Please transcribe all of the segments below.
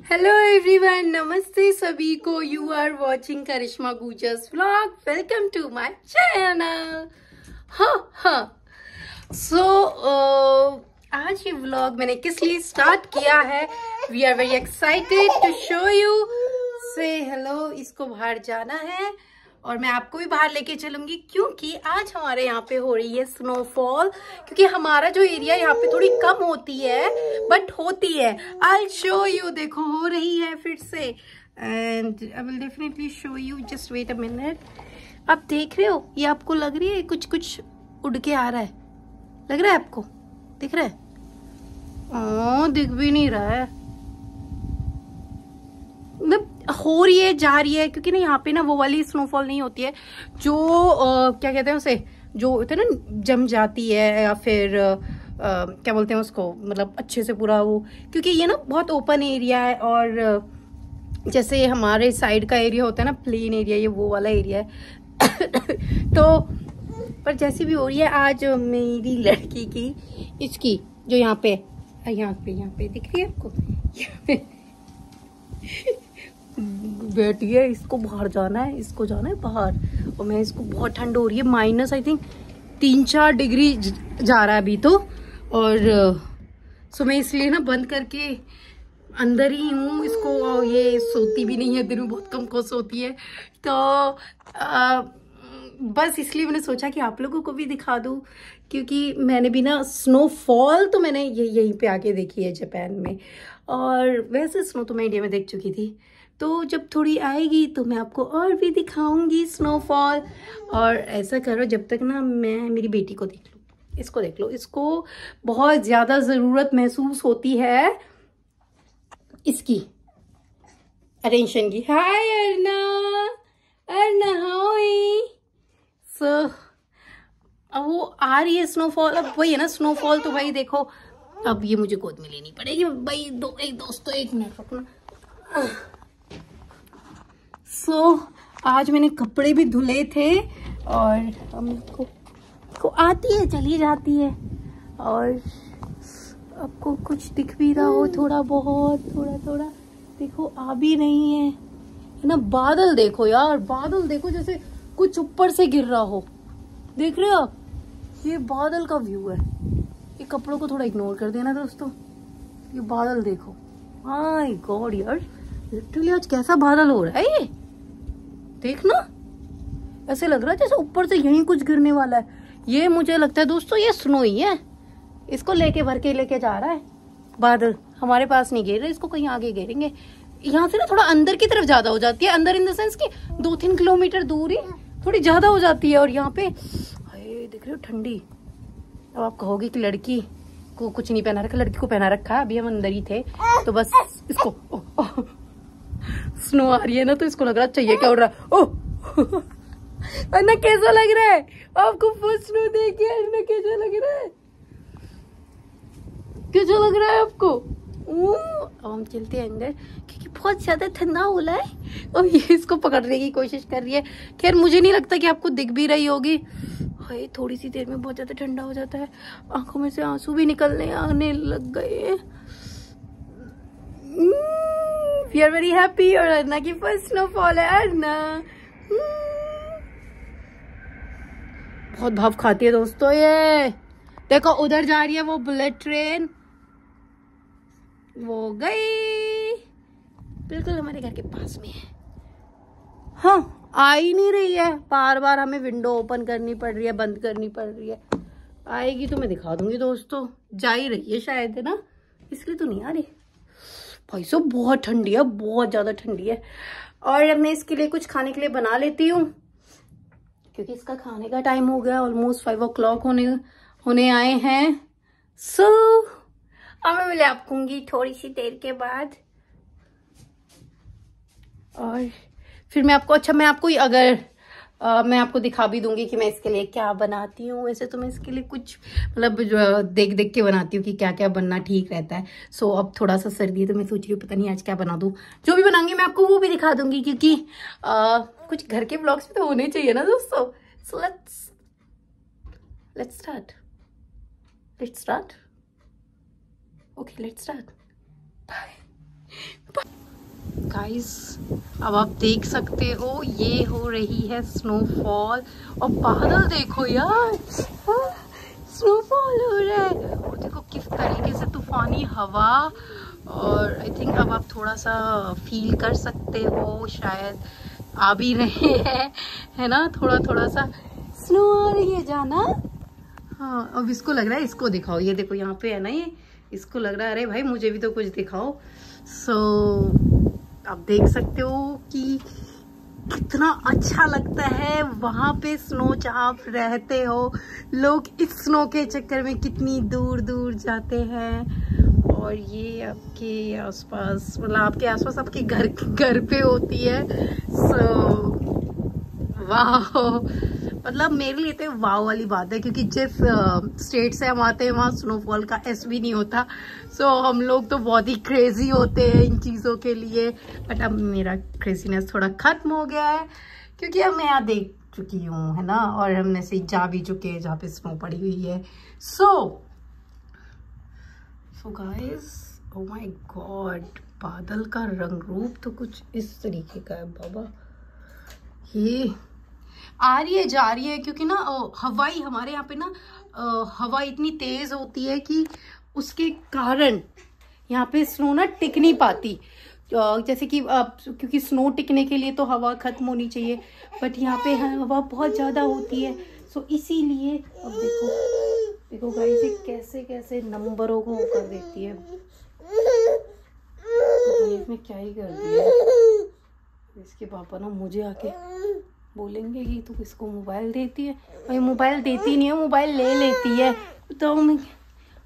Hello everyone, नमस्ते सभी को। You are watching Karishma Gujjar's vlog. Welcome to my channel. So आज ये व्लॉग मैंने किस लिए स्टार्ट किया है, we are very excited to show you. Say hello, इसको बाहर जाना है और मैं आपको भी बाहर लेके चलूंगी क्योंकि आज हमारे यहाँ पे हो रही है स्नोफॉल। क्योंकि हमारा जो एरिया यहाँ पे थोड़ी कम होती है बट होती है। आई शो यू, देखो हो रही है फिर से and I will definitely show you. Just wait a minute. आप देख रहे हो, ये आपको लग रही है कुछ कुछ उड़ के आ रहा है? लग रहा है आपको? दिख रहा है? दिख भी नहीं रहा है, मतलब हो रही है, जा रही है। क्योंकि ना यहाँ पे ना वो वाली स्नोफॉल नहीं होती है जो क्या कहते हैं उसे, जो होते हैं ना जम जाती है या फिर क्या बोलते हैं उसको, मतलब अच्छे से पूरा वो। क्योंकि ये ना बहुत ओपन एरिया है और जैसे हमारे साइड का एरिया होता है ना प्लेन एरिया, ये वो वाला एरिया है। तो पर जैसी भी हो रही है आज मेरी लड़की की, इसकी जो यहाँ पे दिख रही है आपको, बेटी है, इसको बाहर जाना है, इसको जाना है बाहर। और मैं इसको बहुत ठंड हो रही है, माइनस आई थिंक 3-4 डिग्री जा रहा है अभी तो। और सो मैं इसलिए ना बंद करके अंदर ही हूँ इसको। ये सोती भी नहीं है, दिन में बहुत कम को सोती है। तो बस इसलिए मैंने सोचा कि आप लोगों को भी दिखा दूँ, क्योंकि मैंने भी ना स्नोफॉल तो मैंने यहीं पे आके देखी है जापान में। और वैसे स्नो तो मैं इंडिया में देख चुकी थी, तो जब थोड़ी आएगी तो मैं आपको और भी दिखाऊंगी स्नोफॉल। और ऐसा करो, जब तक ना मैं मेरी बेटी को देख लूँ, इसको देख लो, इसको बहुत ज़्यादा ज़रूरत महसूस होती है इसकी अटेंशन की। हाय अर्ना, अर्ना हाय। सो अब वो आ रही है स्नोफॉल। अब वही है ना स्नोफॉल, तो भाई देखो अब ये मुझे गोद में लेनी पड़ेगी भाई। एक दोस्तों, एक मिनट रुकना। सो आज मैंने कपड़े भी धुले थे और हमको आती है, चली जाती है। और आपको कुछ दिख भी रहा हो थोड़ा बहुत, थोड़ा देखो, आ भी नहीं है ना। बादल देखो यार, बादल देखो जैसे कुछ ऊपर से गिर रहा हो। देख रहे हो आप, ये बादल का व्यू है। ये कपड़ों को थोड़ा इग्नोर कर देना दोस्तों, ये बादल देखो। माय गॉड यार, लिटरली आज कैसा बादल हो रहा है ये, देखना। ऐसे लग रहा है जैसे ऊपर से यहीं कुछ गिरने वाला है। ये मुझे लगता है दोस्तों ये स्नो ही है, इसको भर के लेके जा रहा है बादल। हमारे पास नहीं गिर रहे, इसको कहीं आगे गिरेंगे। यहाँ से ना थोड़ा अंदर की तरफ ज्यादा हो जाती है, अंदर इन द सेंस की 2-3 किलोमीटर दूरी थोड़ी ज्यादा हो जाती है। और यहाँ पे देख रहे हो ठंडी। अब आप कहोगे कि लड़की को कुछ नहीं पहना रखा, लड़की को पहना रखा है। अभी हम अंदर ही थे तो बस इसको स्नो आ रही है ना, तो इसको लग रहा चाहिए क्या उड़ रहा है। ओह अन्ना कैसा लग रहा है आपको फर्स्ट स्नो देख के? अन्ना कैसा लग रहा है, कैसा लग रहा है आपको? अब हम चलते हैं अंदर क्योंकि बहुत ज्यादा ठंडा हो रहा है। और ये इसको पकड़ने की कोशिश कर रही है। खैर मुझे नहीं लगता कि आपको दिख भी रही होगी। हाय, थोड़ी सी देर में बहुत ज्यादा ठंडा हो जाता है, आंखों में से आंसू भी निकलने आने लग गए। We are very happy. और अर्ना की फर्स्ट स्नोफॉल है। अर्ना बहुत भाव खाती है दोस्तों ये। देखो उधर जा रही है वो बुलेट ट्रेन, वो गई, बिल्कुल हमारे घर के पास में है। हाँ, आ ही नहीं रही है, बार बार हमें विंडो ओपन करनी पड़ रही है, बंद करनी पड़ रही है। आएगी तो मैं दिखा दूंगी दोस्तों। जा ही रही है शायद, है ना, इसलिए तो नहीं आ रही। भाई साहब बहुत ठंडी है, बहुत ज्यादा ठंडी है। और अब मैं इसके लिए कुछ खाने के लिए बना लेती हूँ क्योंकि इसका खाने का टाइम हो गया। ऑलमोस्ट 5 o'clock होने आए हैं। सो अब मैं मिले आपको थोड़ी सी देर के बाद। और फिर मैं आपको मैं आपको दिखा भी दूंगी कि मैं इसके लिए क्या बनाती हूँ। वैसे तो मैं इसके लिए कुछ मतलब देख के बनाती हूँ कि क्या क्या बनना ठीक रहता है। सो अब थोड़ा सा सर्दी है तो मैं सोच रही हूँ पता नहीं आज क्या बना दूँ। जो भी बनाऊंगी मैं आपको वो भी दिखा दूंगी क्योंकि कुछ घर के ब्लॉग्स भी तो होने चाहिए ना दोस्तों। So let's start. Okay, let's start. Bye. Guys अब आप देख सकते हो ये हो रही है स्नोफॉल और बादल देखो यार, स्नोफॉल हो रहा है और देखो किस तरीके से तूफानी हवा। और आई थिंक अब आप थोड़ा सा फील कर सकते हो, शायद आ भी रहे हैं, है ना, थोड़ा थोड़ा सा स्नो आ रही है जाना। हाँ अब इसको लग रहा है, इसको दिखाओ, ये देखो यहाँ पे है ना, ये इसको लग रहा है अरे भाई मुझे भी तो कुछ दिखाओ। सो आप देख सकते हो कि कितना अच्छा लगता है वहां पे स्नो, जहाँ आप रहते हो लोग इस स्नो के चक्कर में कितनी दूर दूर जाते हैं। और ये आपके आसपास, मतलब आपके आसपास आपके घर पे होती है। सो वाह, मतलब मेरे लिए तो वाव वाली बात है, क्योंकि जिस स्टेट से हम आते हैं वहाँ स्नोफॉल का एस भी नहीं होता। सो हम लोग तो बहुत ही क्रेजी होते हैं इन चीज़ों के लिए, बट अब मेरा क्रेजीनेस थोड़ा खत्म हो गया है, क्योंकि अब मैं यहाँ देख चुकी हूँ, है ना, और हमने से जा भी चुके हैं जहाँ पे स्नो पड़ी हुई है। So guys, oh my God, बादल का रंग रूप तो कुछ इस तरीके का है बाबा। ये आ रही है जा रही है, क्योंकि ना हवाई हमारे यहाँ पे ना हवा इतनी तेज होती है कि उसके कारण यहाँ पे स्नो ना टिक नहीं पाती। जैसे कि क्योंकि स्नो टिकने के लिए तो हवा खत्म होनी चाहिए, बट यहाँ पे हवा बहुत ज़्यादा होती है। सो इसीलिए अब देखो गाइस ये कैसे कैसे नंबरों को कर देती है। इसमें क्या ही कर दिया, इसके पापा ना मुझे आके बोलेंगे कि तू किसको मोबाइल देती है। भाई मोबाइल देती नहीं है, मोबाइल ले लेती है। तो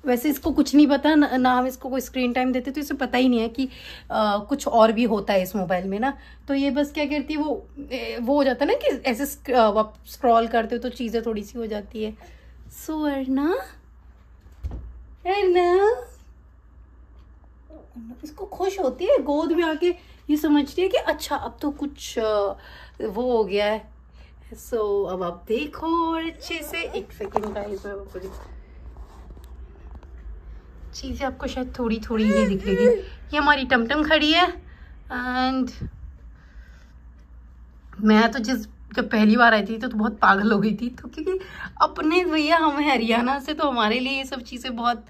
वैसे इसको कुछ नहीं पता ना हम इसको कोई स्क्रीन टाइम देते, तो इसे पता ही नहीं है कि कुछ और भी होता है इस मोबाइल में ना। तो ये बस क्या करती है, वो हो जाता है ना कि ऐसे स्क्रॉल करते हो तो चीज़ें थोड़ी सी हो जाती है। सो अर्ना इसको खुश होती है गोद में आके, ये समझती है कि अच्छा अब तो कुछ वो हो गया है। सो अब आप देखो और अच्छे से, एक सेकेंड गाइस मैं आपको चीजें आपको शायद थोड़ी थोड़ी ही दिखेगी। ये हमारी टमटम खड़ी है एंड मैं तो जब पहली बार आई थी तो बहुत पागल हो गई थी, तो क्योंकि अपने भैया हम हरियाणा से, तो हमारे लिए ये सब चीजें बहुत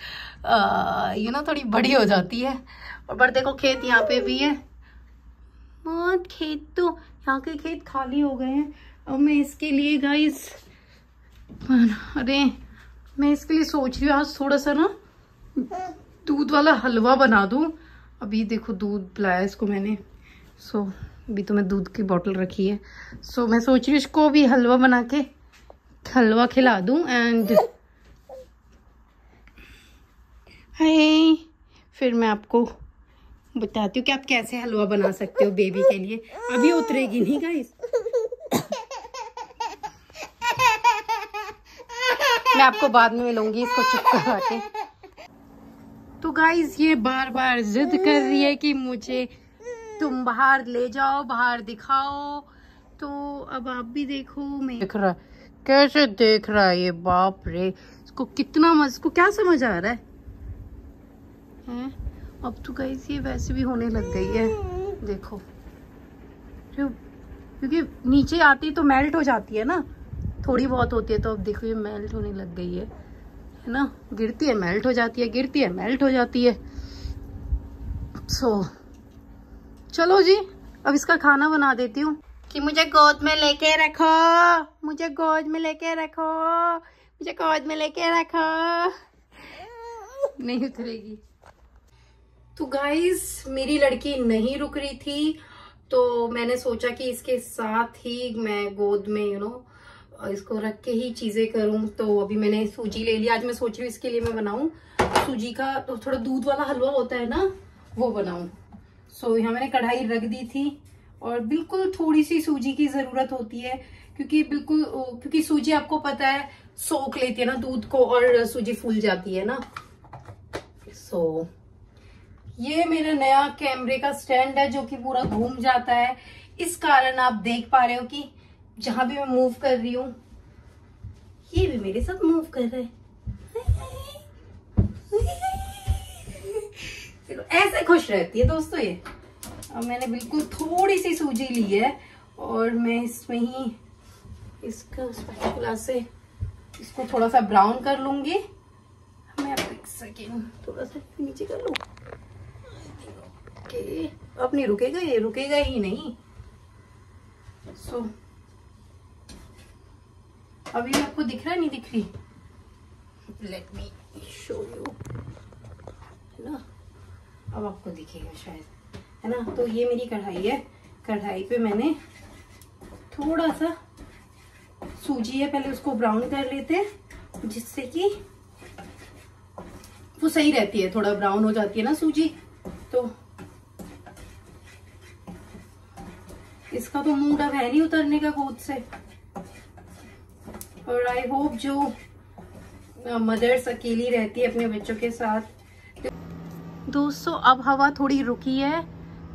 थोड़ी बड़ी हो जाती है। और पर देखो खेत यहाँ पे भी है, बहुत खेत, तो यहाँ के खेत खाली हो गए हैं। अब मैं इसके लिए गाइस, अरे मैं इसके लिए सोच रही हूँ आज थोड़ा सा ना दूध वाला हलवा बना दूँ। अभी देखो दूध पिलाया इसको मैंने, सो अभी तो मैं दूध की बोतल रखी है। सो मैं सोच रही हूँ इसको भी हलवा बना के हलवा खिला दूँ एंड हाय, फिर मैं आपको बताती हूँ कि आप कैसे हलवा बना सकते हो बेबी के लिए। अभी उतरेगी नहीं गाइस, मैं आपको बाद में मिलूंगी इसको चुप करवा के। तो गाइस ये बार बार जिद कर रही है कि मुझे तुम बाहर ले जाओ, बाहर दिखाओ। तो अब आप भी देखो, मैं देख रहा कैसे देख रहा है ये, बाप रे, इसको कितना इसको क्या समझ आ रहा है? अब तो गाइस ये वैसे भी होने लग गई है, देखो, क्योंकि नीचे आती तो मेल्ट हो जाती है ना, थोड़ी बहुत होती है, तो अब देखो ये मेल्ट होने लग गई है ना, गिरती है मेल्ट हो जाती है, गिरती है मेल्ट हो जाती है। सो चलो जी, अब इसका खाना बना देती हूँ कि मुझे गोद में लेके रखो, मुझे गोद में लेके रखो, मुझे गोद में लेके रखो। नहीं उतरेगी। तो गाइस मेरी लड़की नहीं रुक रही थी, तो मैंने सोचा कि इसके साथ ही मैं गोद में इसको रख के ही चीजें करूं। तो अभी मैंने सूजी ले लिया, आज मैं सोच रही हूँ इसके लिए मैं बनाऊं सूजी का, तो थोड़ा दूध वाला हलवा होता है ना, वो बनाऊं। सो यहाँ मैंने कढ़ाई रख दी थी और बिल्कुल थोड़ी सी सूजी की जरूरत होती है, क्योंकि सूजी आपको पता है सोख लेती है ना दूध को, और सूजी फूल जाती है ना। सो ये मेरा नया कैमरे का स्टैंड है जो कि पूरा घूम जाता है, इस कारण आप देख पा रहे हो कि जहां भी मैं मूव कर रही हूँ ये भी मेरे साथ मूव कर रहे हैं। ऐसे खुश रहती है दोस्तों ये। अब मैंने बिल्कुल थोड़ी सी सूजी ली है और मैं इसमें ही इसका स्पैचुला से इसको थोड़ा सा ब्राउन कर लूंगी। मैं अब एक सेकेंड थोड़ा सा नीचे कर लूं। ओके, अब नहीं रुकेगा, ये रुकेगा ही नहीं। सो अभी आपको दिख रहा है, नहीं दिख रही? लेट मी शो यू, है ना? अब आपको दिखेगा शायद, है ना? तो ये मेरी कढ़ाई है। कढ़ाई पे मैंने थोड़ा सा सूजी है, पहले उसको ब्राउन कर लेते हैं जिससे कि वो सही रहती है, थोड़ा ब्राउन हो जाती है ना सूजी। तो इसका तो मूड अब है नहीं उतरने का गोद से। और आई होप जो मदर्स अकेली रहती है अपने बच्चों के साथ। दोस्तों अब हवा थोड़ी रुकी है,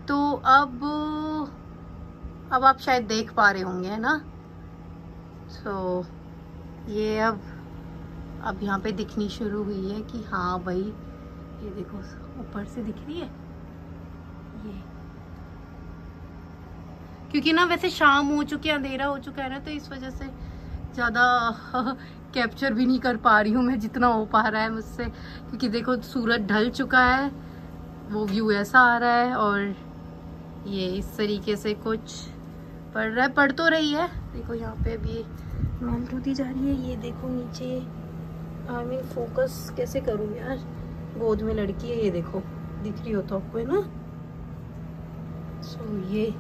तो अब आप शायद देख पा रहे होंगे, है ना? तो ये अब यहाँ पे दिखनी शुरू हुई है कि हाँ भाई, ये देखो ऊपर से दिख रही है ये। क्योंकि ना वैसे शाम हो चुकी है, अंधेरा हो चुका है ना, तो इस वजह से ज़्यादा कैप्चर भी नहीं कर पा रही हूँ मैं जितना हो पा रहा है मुझसे। क्योंकि देखो सूरज ढल चुका है, वो व्यू ऐसा आ रहा है और ये इस तरीके से कुछ पड़ रहा है, पड़ तो रही है। देखो यहाँ पे अभी मेल्ट होती जा रही है, ये देखो नीचे। आई मीन फोकस कैसे करूँ यार, गोद में लड़की है, ये देखो दिख रही हो तो आपको, है ना? सो ये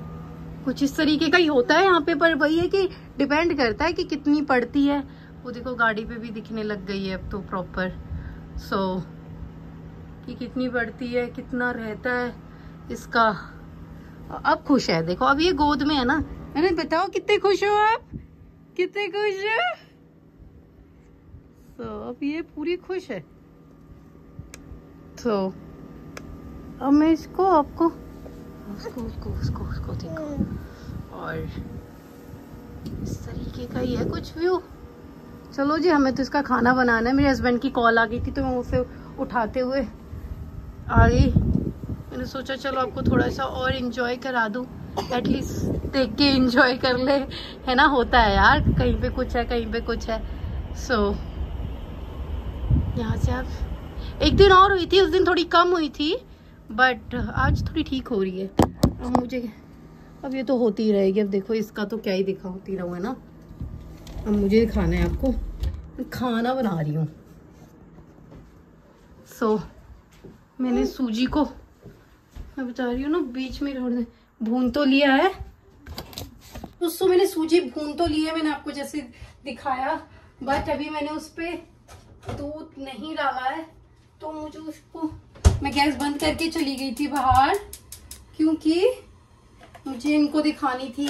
कुछ इस तरीके का ही होता है यहाँ पे, पर वही है कि डिपेंड करता है कि कितनी पड़ती है। वो देखो गाड़ी पे भी दिखने लग गई है अब तो प्रॉपर। सो कि कितनी पड़ती है, कितना रहता है इसका। अब खुश है, देखो अब ये गोद में है ना। मैंने बताओ कितने खुश हो आप, कितने खुश हो? तो अब ये पूरी खुश है। तो अब मैं इसको आपको उसको देखो, और इस तरीके का ही है कुछ व्यू। चलो जी, हमें तो इसका खाना बनाना है। मेरे हस्बैंड की कॉल आ गई थी तो मैं उसे उठाते हुए आ गई। मैंने सोचा चलो आपको थोड़ा सा और एंजॉय करा दूं, एटलीस्ट देख के एंजॉय कर ले, है ना? होता है यार, कहीं पे कुछ है कहीं पे कुछ है। सो यहाँ से आप एक दिन और हुई थी, उस दिन थोड़ी कम हुई थी, बट आज थोड़ी ठीक हो रही है। अब मुझे अब ये तो होती ही रहेगी। अब देखो इसका तो क्या ही दिखा, होती रहूँ, है ना? अब मुझे दिखाना है आपको, मैं खाना बना रही हूँ। सो मैंने सूजी को, मैं बता रही हूँ ना, बीच में भून तो लिया है। दोस्तों मैंने सूजी भून तो ली है, मैंने आपको जैसे दिखाया, बट अभी मैंने उस पे दूध नहीं डाला है। तो मुझे उसको, मैं गैस बंद करके चली गई थी बाहर, क्योंकि मुझे इनको दिखानी थी।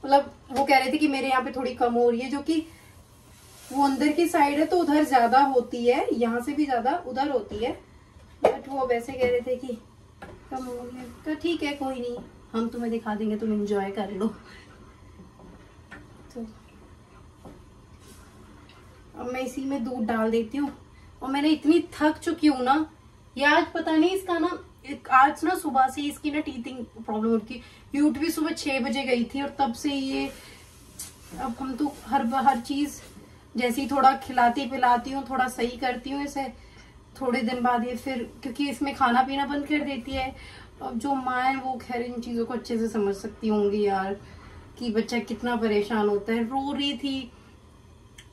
मतलब वो कह रहे थे कि मेरे यहाँ पे थोड़ी कम हो रही है, जो कि वो अंदर की साइड है तो उधर ज्यादा होती है, यहाँ से भी ज्यादा उधर होती है। बट वो वैसे कह रहे थे कि कम हो रही है, तो ठीक है कोई नहीं, हम तुम्हें दिखा देंगे, तुम एंजॉय कर लो। तो अब मैं इसी में दूध डाल देती हूँ। और मैंने इतनी थक चुकी हूँ ना, ये आज पता नहीं इसका ना, आज ना सुबह से इसकी ना टीथिंग प्रॉब्लम होती है। ये उठ भी सुबह 6 बजे गई थी और तब से ये, अब हम तो हर चीज जैसी थोड़ा खिलाती पिलाती हूँ, थोड़ा सही करती हूँ इसे, थोड़े दिन बाद ये फिर, क्योंकि इसमें खाना पीना बंद कर देती है। अब जो माँ है वो खैर इन चीजों को अच्छे से समझ सकती होंगी यार, कि बच्चा कितना परेशान होता है। रो रही थी,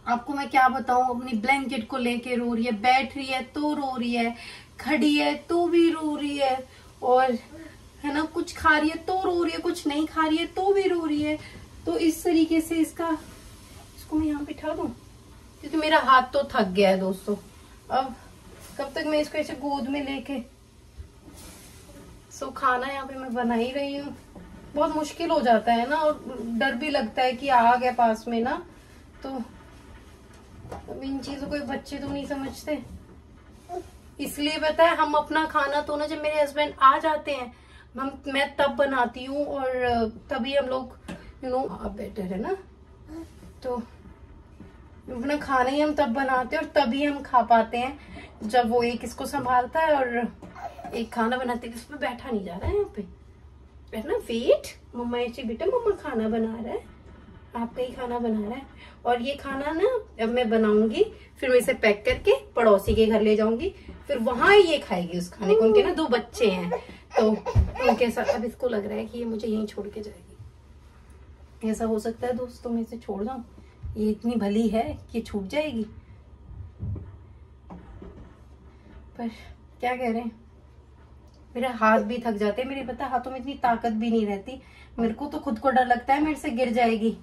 आपको मैं क्या बताऊं, अपनी ब्लैंकेट को लेके रो रही है, बैठ रही है तो रो रही है, खड़ी है तो भी रो रही है, और है ना कुछ खा रही है तो रो रही है, कुछ नहीं खा रही है तो भी रो रही है। तो इस तरीके से इसको मैं यहाँ बिठा दूं, क्योंकि मेरा हाथ तो थक गया है दोस्तों। अब कब तक मैं इसको ऐसे गोद में लेके। सो खाना यहाँ पे मैं बना ही रही हूँ। बहुत मुश्किल हो जाता है ना, और डर भी लगता है कि आ गया पास में ना, तो अब इन चीजों को बच्चे तो नहीं समझते। इसलिए पता है, हम अपना खाना तो ना जब मेरे हस्बैंड आ जाते हैं मैं तब बनाती हूँ, और तभी हम लोग अब बेटर है ना, तो अपना खाना ही हम तब बनाते हैं और तभी हम खा पाते हैं, जब वो एक इसको संभालता है और एक खाना बनाते हैं। इस पे बैठा नहीं जा रहा है यहाँ पे, है ना वेट। मम्मा ऐसे बेटा मम्मा खाना बना रहा है, आपका ही खाना बना रहा है। और ये खाना ना अब मैं बनाऊंगी, फिर मैं इसे पैक करके पड़ोसी के घर ले जाऊंगी, फिर वहां ये खाएगी उस खाने को। उनके ना 2 बच्चे हैं तो उनके साथ। अब इसको लग रहा है कि ये मुझे यहीं छोड़ के जाएगी। ऐसा हो सकता है दोस्तों मैं इसे छोड़ जाऊं, ये इतनी भली है कि छूट जाएगी, पर क्या कह रहे हैं, मेरे हाथ भी थक जाते हैं। मेरे पता हाथों में इतनी ताकत भी नहीं रहती। मेरे को तो खुद को डर लगता है मेरे से गिर जाएगी।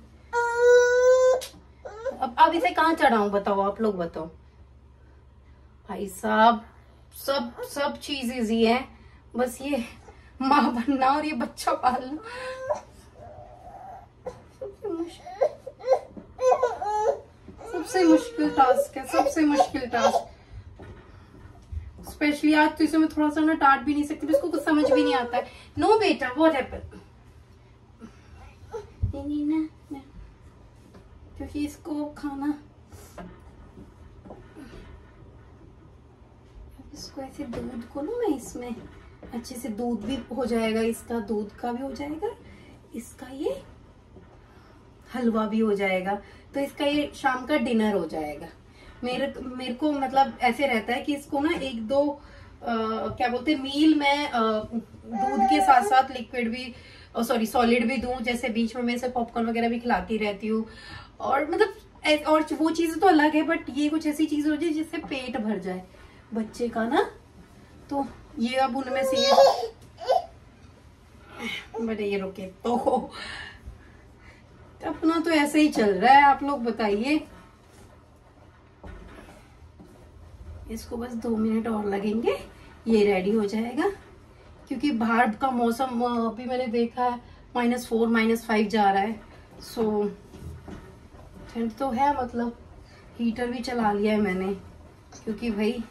अब इसे कहाँ चढ़ाऊं बताओ, आप लोग बताओ। भाई साहब सब चीज इजी है, बस ये माँ बनना और ये बच्चा पालना सबसे मुश्किल टास्क है, सबसे मुश्किल टास्क। स्पेशली आज तो इसे मैं थोड़ा सा ना डांट भी नहीं सकती, इसको कुछ समझ भी नहीं आता है। नो बेटा व्हाट हैपेंड, नहीं, क्योंकि इसको खाना, इसको ऐसे दूध को ना मैं इसमें अच्छे से दूध भी हो जाएगा, इसका दूध का भी हो जाएगा, इसका ये हलवा भी हो जाएगा, तो इसका ये शाम का डिनर हो जाएगा। मेरे को मतलब ऐसे रहता है कि इसको ना 1-2 क्या बोलते मील में दूध के साथ साथ लिक्विड भी सॉरी सॉलिड भी दूं, जैसे बीच में मैं इसे पॉपकॉर्न वगैरह भी खिलाती रहती हूँ। और मतलब और वो चीजें तो अलग है, बट ये कुछ ऐसी चीज हो जाए जिससे पेट भर जाए बच्चे का ना। तो ये अब उनमें से ये रुके तो अपना तो ऐसे ही चल रहा है, आप लोग बताइए। इसको बस 2 मिनट और लगेंगे, ये रेडी हो जाएगा। क्योंकि बाहर का मौसम अभी मैंने देखा है -4 -5 जा रहा है, सो ठंड तो है। मतलब हीटर भी चला लिया है मैंने, क्योंकि भाई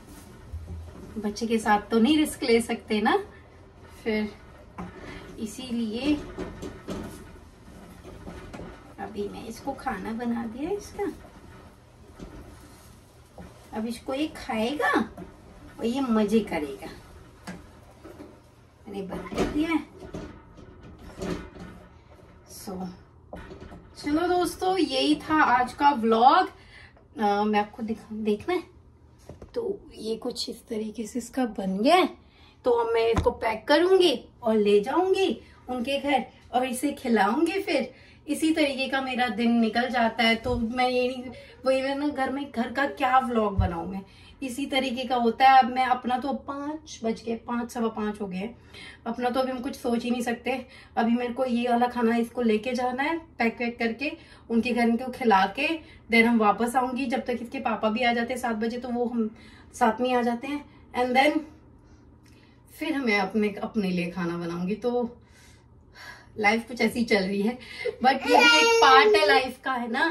बच्चे के साथ तो नहीं रिस्क ले सकते ना, फिर इसीलिए अभी मैं इसको खाना बना दिया इसका। अब इसको ये खाएगा और ये मजे करेगा। मैंने बंद कर दिया है। चलो दोस्तों, यही था आज का व्लॉग। मैं आपको देखना है तो ये कुछ इस तरीके से इसका बन गया है। तो अब मैं इसको पैक करूंगी और ले जाऊंगी उनके घर और इसे खिलाऊंगी। फिर इसी तरीके का मेरा दिन निकल जाता है। तो मैं ये नहीं, वही ना घर का क्या व्लॉग बनाऊं मैं, इसी तरीके का होता है। अब मैं अपना तो 5 बज गए, 5 सवा 5 हो गए, अपना तो अभी हम कुछ सोच ही नहीं सकते। अभी मेरे को ये वाला खाना इसको लेके जाना है, पैक करके उनके घर में खिला के देन हम वापस आऊंगी। जब तक इसके पापा भी आ जाते हैं 7 बजे, तो वो हम साथ में आ जाते हैं। एंड देन फिर मैं अपने लिए खाना बनाऊंगी। तो लाइफ कुछ ऐसी चल रही है, बट ये भी एक पार्ट है लाइफ का, है ना।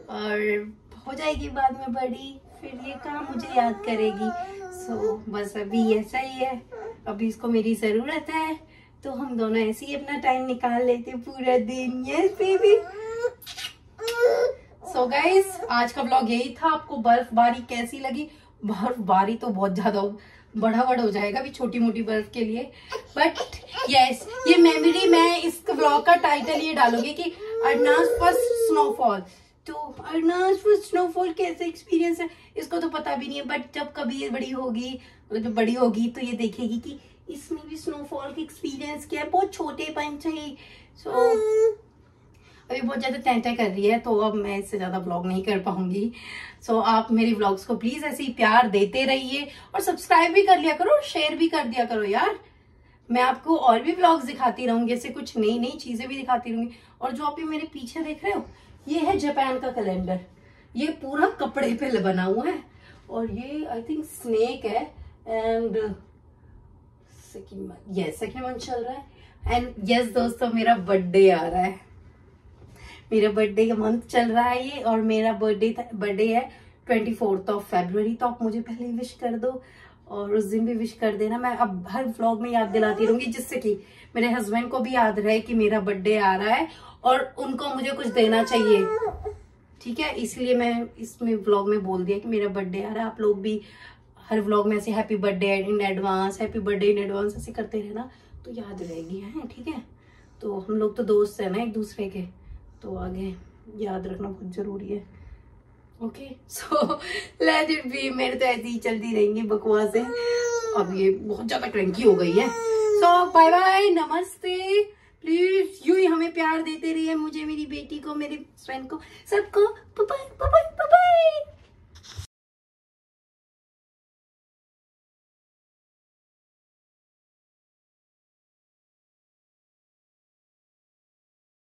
और हो जाएगी बाद में बड़ी, फिर ये काम मुझे याद करेगी। सो बस अभी ऐसा ही है, अभी इसको मेरी जरूरत है, तो हम दोनों ऐसे ही अपना टाइम निकाल लेते पूरा दिन। Yes baby. सो गाइस, आज का व्लॉग यही था। आपको बर्फबारी कैसी लगी? बर्फबारी तो बहुत ज्यादा बड़ा हो जाएगा अभी छोटी मोटी बर्फ के लिए, बट यस, ये मेमोरी, मैं इस व्लॉग का टाइटल ये डालूंगी कि अरनाज फर्स्ट स्नोफॉल। तो अरनाज फर्स्ट स्नोफॉल कैसे एक्सपीरियंस है इसको तो पता भी नहीं है, बट जब कभी ये बड़ी होगी, मतलब जब बड़ी होगी तो ये देखेगी कि इसमें भी स्नोफॉल की एक्सपीरियंस क्या है। बहुत छोटे बन चाहिए। सो अभी बहुत ज्यादा तैं कर रही है, तो अब मैं इससे ज्यादा व्लॉग नहीं कर पाऊंगी। सो आप मेरी व्लॉग्स को प्लीज ऐसे ही प्यार देते रहिए और सब्सक्राइब भी कर लिया करो और शेयर भी कर दिया करो यार। मैं आपको और भी व्लॉग्स दिखाती रहूंगी, ऐसे कुछ नई नई चीजें भी दिखाती रहूंगी। और जो आप मेरे पीछे देख रहे हो, ये है जापान का कैलेंडर। ये पूरा कपड़े पे बना हुआ है और ये आई थिंक स्नेक है। एंड सेकंड मंथ चल रहा है। एंड यस दोस्तों, मेरा बर्थडे आ रहा है, मेरा बर्थडे का मंथ चल रहा है ये, और मेरा बर्थडे है 24 फरवरी। तो आप मुझे पहले ही विश कर दो और उस दिन भी विश कर देना। मैं अब हर व्लॉग में याद दिलाती रहूंगी, जिससे कि मेरे हस्बैंड को भी याद रहे कि मेरा बर्थडे आ रहा है और उनको मुझे कुछ देना चाहिए, ठीक है। इसलिए मैं इसमें व्लॉग में बोल दिया कि मेरा बर्थडे आ रहा है। आप लोग भी हर व्लॉग में ऐसे happy birthday in advance, happy birthday in advance ऐसे करते रहना, तो याद रहेगी, है ठीक है। तो हम लोग तो दोस्त है ना एक दूसरे के, तो आगे याद रखना बहुत जरूरी है। Okay so let it be. मेरे तो ऐसी ही चलती रहेंगी बकवासें। अब ये बहुत ज्यादा क्रैंकी हो गई है। सो बाय बाय, नमस्ते। प्लीज यूं ही हमें प्यार देते रहिए, मुझे, मेरी बेटी को, मेरे फ्रेंड को, सबको।